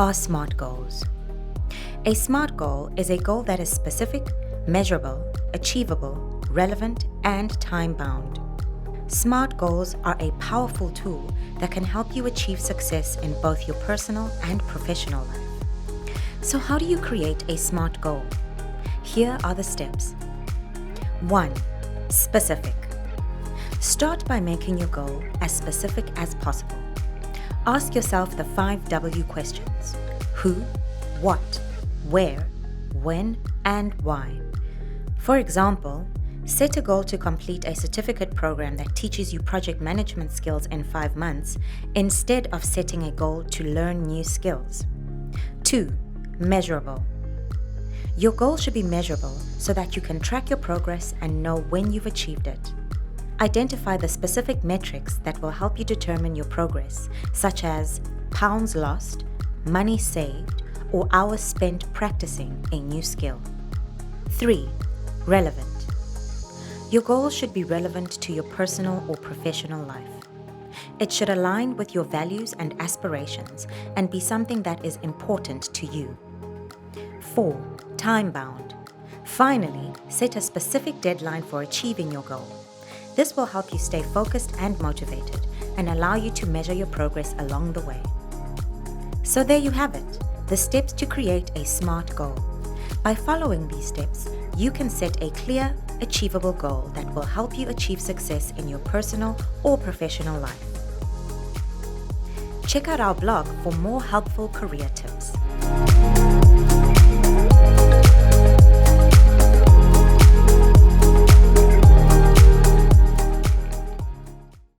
are SMART goals. A SMART goal is a goal that is specific, measurable, achievable, relevant, and time-bound. SMART goals are a powerful tool that can help you achieve success in both your personal and professional life. So how do you create a SMART goal? Here are the steps. 1. Specific. Start by making your goal as specific as possible. Ask yourself the 5 W questions: who, what, where, when, and why. For example, set a goal to complete a certificate program that teaches you project management skills in 5 months instead of setting a goal to learn new skills. 2. Measurable. Your goal should be measurable so that you can track your progress and know when you've achieved it. Identify the specific metrics that will help you determine your progress, such as pounds lost, money saved, or hours spent practicing a new skill. 3. Relevant. Your goal should be relevant to your personal or professional life. It should align with your values and aspirations and be something that is important to you. 4. Time-bound. Finally, set a specific deadline for achieving your goal. This will help you stay focused and motivated and allow you to measure your progress along the way. So there you have it, the steps to create a SMART goal. By following these steps, you can set a clear, achievable goal that will help you achieve success in your personal or professional life. Check out our blog for more helpful career tips.